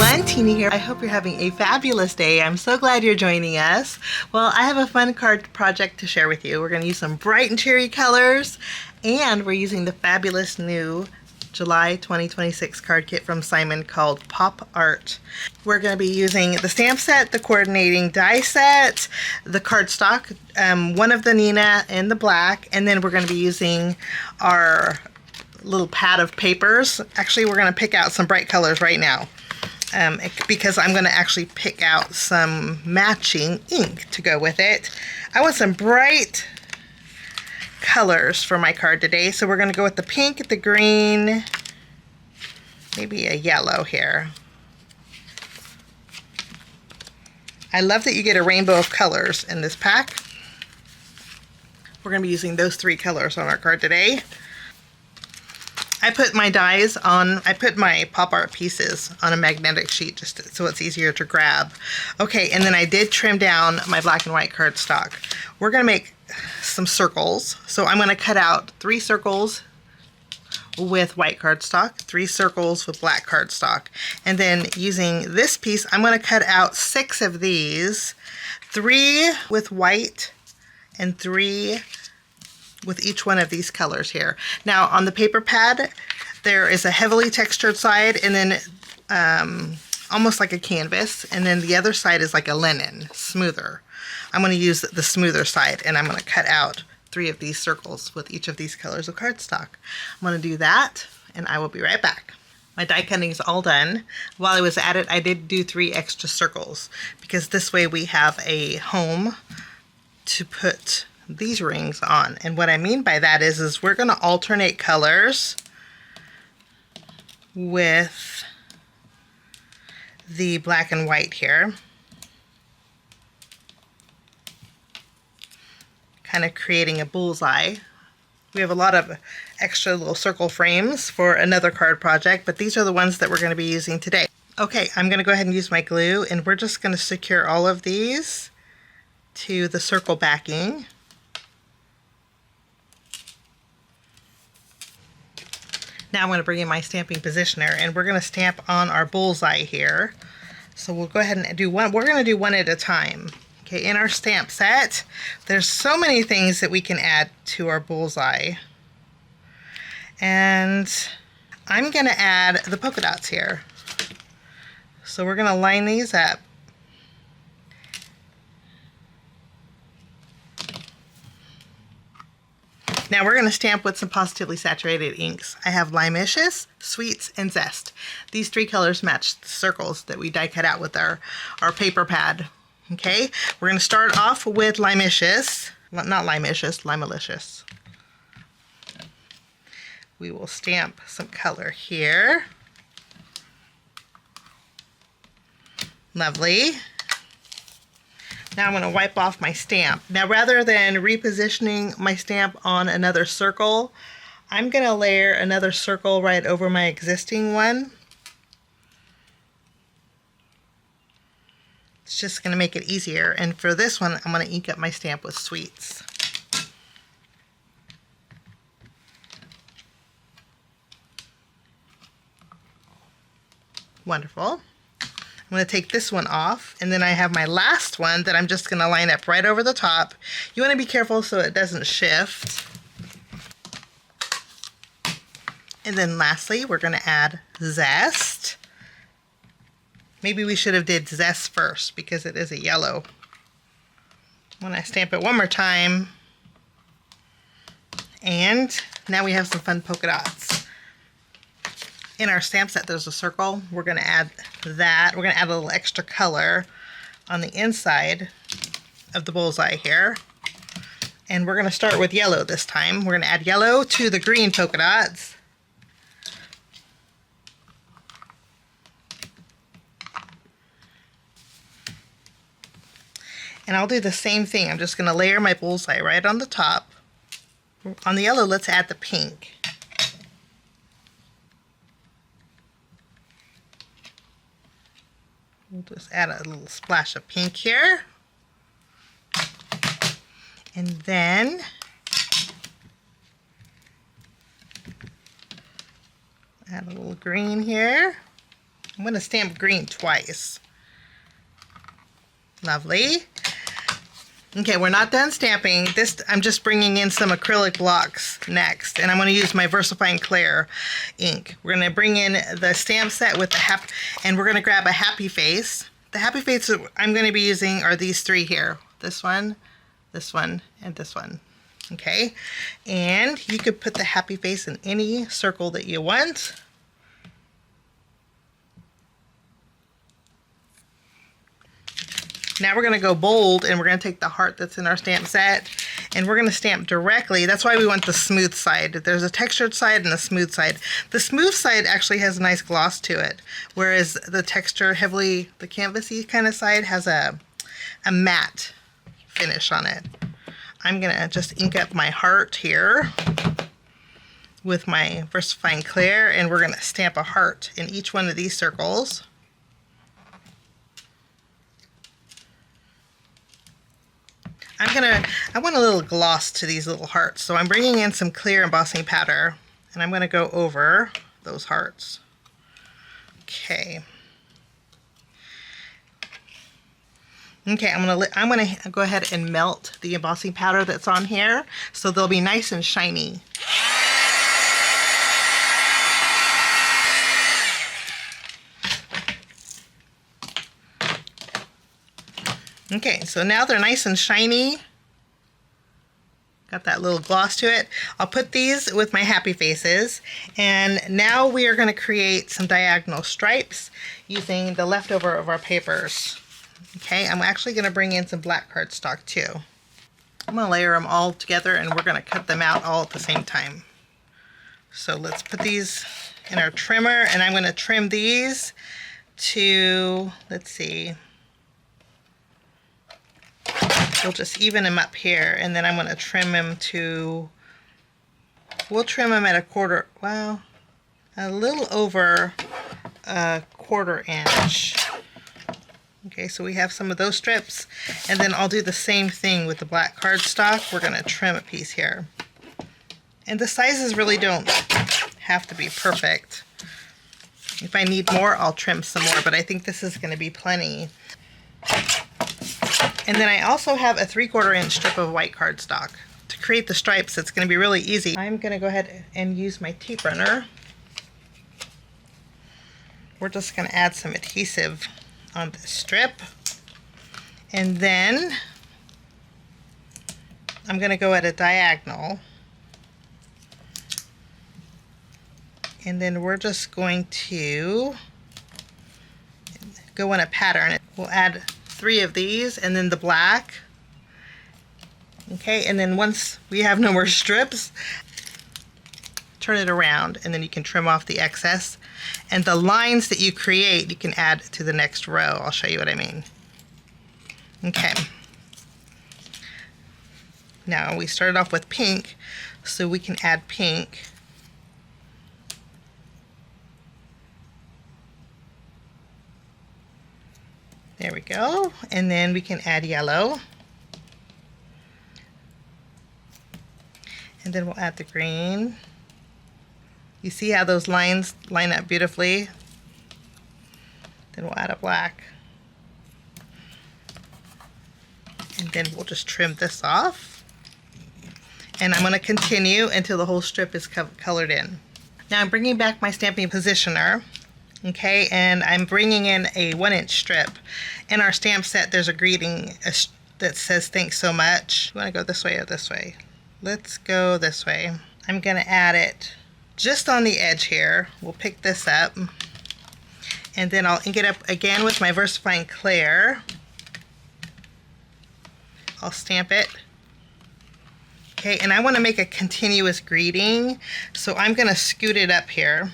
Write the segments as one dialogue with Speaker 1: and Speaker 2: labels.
Speaker 1: everyone, Tina here. I hope you're having a fabulous day. I'm so glad you're joining us. Well, I have a fun card project to share with you. We're going to use some bright and cheery colors, and we're using the fabulous new July 2026 card kit from Simon called Pop Art. We're going to be using the stamp set, the coordinating die set, the cardstock, one of the Nina in the black, and then we're going to be using our little pad of papers. Actually, we're going to pick out some bright colors right now because I'm going to actually pick out some matching ink to go with it. I want some bright colors for my card today, so we're going to go with the pink, the green, maybe a yellow here. I love that you get a rainbow of colors in this pack. We're going to be using those three colors on our card today. I put my dies on, I put my pop art pieces on a magnetic sheet just so it's easier to grab. Okay, and then I did trim down my black and white cardstock. We're going to make some circles. So I'm going to cut out 3 circles with white cardstock, 3 circles with black cardstock. And then using this piece, I'm going to cut out 6 of these, 3 with white and 3 with each one of these colors here. Now on the paper pad, there is a heavily textured side and then almost like a canvas, and then the other side is like a linen, smoother. I'm going to use the smoother side, and I'm going to cut out 3 of these circles with each of these colors of cardstock. I'm going to do that, and I will be right back. My die cutting is all done. While I was at it, I did do 3 extra circles because this way we have a home to put these rings on. And what I mean by that is we're going to alternate colors with the black and white here, kind of creating a bullseye. We have a lot of extra little circle frames for another card project, but these are the ones that we're going to be using today. Okay, I'm going to go ahead and use my glue, and we're just going to secure all of these to the circle backing. Now I'm going to bring in my stamping positioner, and we're going to stamp on our bullseye here. So we'll go ahead and do one. We're going to do one at a time. Okay, in our stamp set, there's so many things that we can add to our bullseye. And I'm going to add the polka dots here. So we're going to line these up. Now we're going to stamp with some Pawsitively saturated inks. I have Limeicious, Sweets, and Zest. These 3 colors match the circles that we die cut out with our paper pad. Okay, we're going to start off with Limeicious, not Limeicious, Limealicious. We will stamp some color here. Lovely. Now I'm going to wipe off my stamp. Now rather than repositioning my stamp on another circle, I'm going to layer another circle right over my existing one. It's just going to make it easier. And for this one, I'm going to ink up my stamp with Sweets. Wonderful. I'm going to take this one off, and then I have my last one that I'm just going to line up right over the top. You want to be careful so it doesn't shift. And then lastly, we're going to add Zest. Maybe we should have did Zest first because it is a yellow. When I stamp it one more time, and now we have some fun polka dots. In our stamp set, there's a circle. We're going to add that. We're going to add a little extra color on the inside of the bullseye here. And we're going to start with yellow this time. We're going to add yellow to the green polka dots. And I'll do the same thing. I'm just going to layer my bullseye right on the top. On the yellow, let's add the pink. We'll just add a little splash of pink here. And then add a little green here. I'm going to stamp green twice. Lovely. Okay, we're not done stamping. This, I'm just bringing in some acrylic blocks next, and I'm going to use my VersaFine Clear ink. We're going to bring in the stamp set with the and we're going to grab a happy face. The happy face that I'm going to be using are these three here. This one, and this one. Okay, and you could put the happy face in any circle that you want. Now we're going to go bold, and we're going to take the heart that's in our stamp set, and we're going to stamp directly. That's why we want the smooth side. There's a textured side and a smooth side. The smooth side actually has a nice gloss to it, whereas the texture, heavily, the canvasy kind of side has a matte finish on it. I'm going to just ink up my heart here with my VersaFine Clear, and we're going to stamp a heart in each one of these circles. I want a little gloss to these little hearts, so I'm bringing in some clear embossing powder, and I'm going to go over those hearts. Okay. Okay, I'm gonna go ahead and melt the embossing powder that's on here, so they'll be nice and shiny. Okay, so now they're nice and shiny. Got that little gloss to it. I'll put these with my happy faces, and now we are going to create some diagonal stripes using the leftover of our papers. Okay, I'm actually going to bring in some black cardstock too. I'm going to layer them all together, and we're going to cut them out all at the same time. So let's put these in our trimmer, and I'm going to trim these to, let's see, we'll just even them up here, and then I'm going to trim them to, we'll trim them at a little over a 1/4 inch. Okay, so we have some of those strips, and then I'll do the same thing with the black cardstock. We're going to trim a piece here. And the sizes really don't have to be perfect. If I need more, I'll trim some more, but I think this is going to be plenty. And then I also have a 3/4 inch strip of white cardstock. To create the stripes, it's going to be really easy. I'm going to go ahead and use my tape runner. We're just going to add some adhesive on this strip. And then I'm going to go at a diagonal. And then we're just going to go in a pattern. We'll add 3 of these, and then the black. Okay, and then once we have no more strips, turn it around, and then you can trim off the excess. And the lines that you create, you can add to the next row. I'll show you what I mean. Okay. Now we started off with pink, so we can add pink. There we go. And then we can add yellow. And then we'll add the green. You see how those lines line up beautifully? Then we'll add a black. And then we'll just trim this off. And I'm going to continue until the whole strip is colored in. Now I'm bringing back my stamping positioner. Okay, and I'm bringing in a 1-inch strip. In our stamp set, there's a greeting that says thanks so much. You want to go this way or this way? Let's go this way. I'm going to add it just on the edge here. We'll pick this up, and then I'll ink it up again with my VersaFine Clear. I'll stamp it. Okay, and I want to make a continuous greeting, so I'm going to scoot it up here.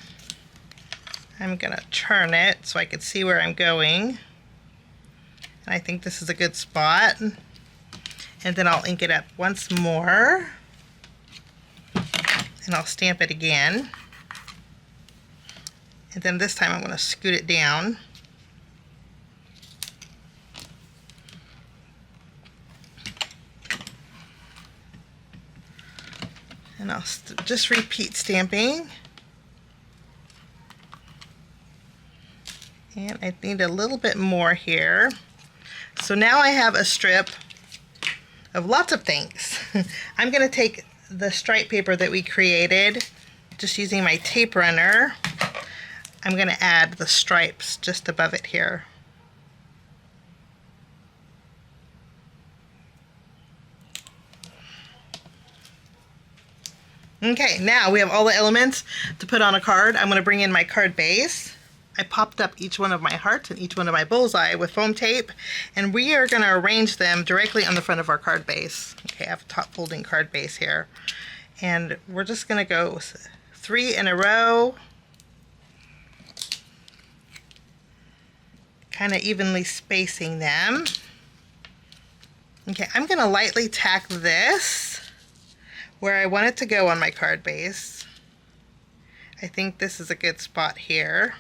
Speaker 1: I'm going to turn it so I can see where I'm going. And I think this is a good spot. And then I'll ink it up once more. And I'll stamp it again. And then this time I'm going to scoot it down. And I'll just repeat stamping. And I need a little bit more here. So now I have a strip of lots of things. I'm going to take the stripe paper that we created, just using my tape runner. I'm going to add the stripes just above it here. Okay, now we have all the elements to put on a card. I'm going to bring in my card base. I popped up each one of my hearts and each one of my bullseye with foam tape, and we are going to arrange them directly on the front of our card base. Okay, I have a top folding card base here, and we're just going to go 3 in a row, kind of evenly spacing them. Okay, I'm going to lightly tack this where I want it to go on my card base. I think this is a good spot here.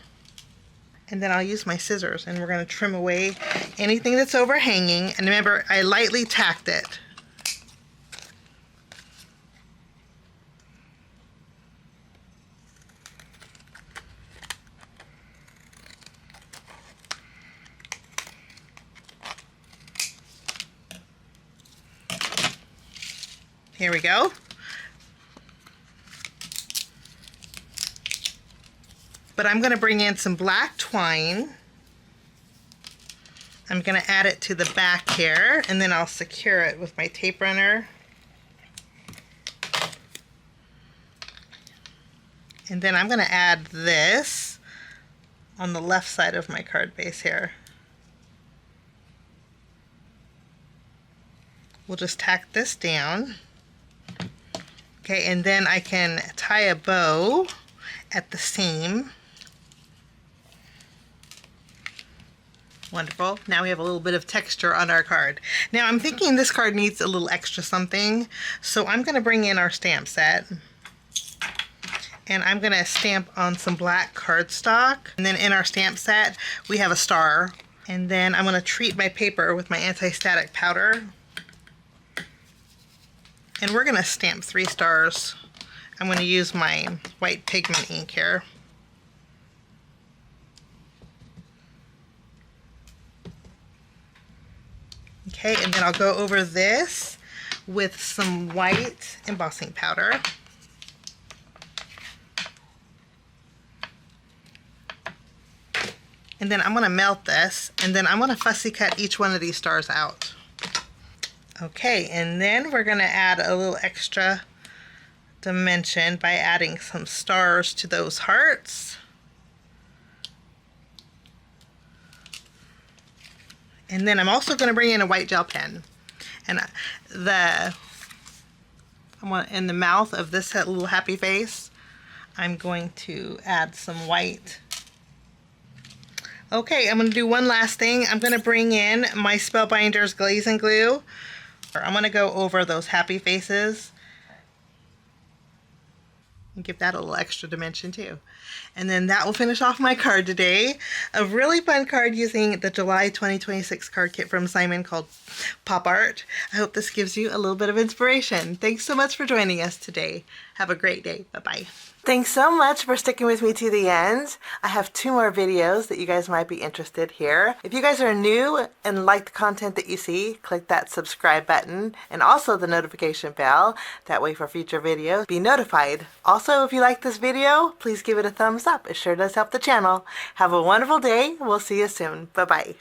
Speaker 1: And then I'll use my scissors and we're going to trim away anything that's overhanging. And remember, I lightly tacked it. Here we go. But I'm going to bring in some black twine. I'm going to add it to the back here, and then I'll secure it with my tape runner. And then I'm going to add this on the left side of my card base here. We'll just tack this down. Okay, and then I can tie a bow at the seam. Wonderful. Now we have a little bit of texture on our card. Now I'm thinking this card needs a little extra something, so I'm going to bring in our stamp set. And I'm going to stamp on some black cardstock. And then in our stamp set, we have a star. And then I'm going to treat my paper with my anti-static powder. And we're going to stamp 3 stars. I'm going to use my white pigment ink here. Okay, and then I'll go over this with some white embossing powder. And then I'm going to melt this, and then I'm going to fussy cut each one of these stars out. Okay, and then we're going to add a little extra dimension by adding some stars to those hearts. And then I'm also going to bring in a white gel pen. And I want in the mouth of this little happy face, I'm going to add some white. Okay, I'm going to do one last thing. I'm going to bring in my Spellbinders glaze and glue. I'm going to go over those happy faces and give that a little extra dimension too. And then that will finish off my card today. A really fun card using the July 2026 card kit from Simon called Pop Art. I hope this gives you a little bit of inspiration. Thanks so much for joining us today. Have a great day. Bye-bye. Thanks so much for sticking with me to the end. I have 2 more videos that you guys might be interested here. If you guys are new and like the content that you see, click that subscribe button and also the notification bell. That way for future videos, be notified. Also, if you like this video, please give it a thumbs up. It sure does help the channel. Have a wonderful day. We'll see you soon. Bye-bye.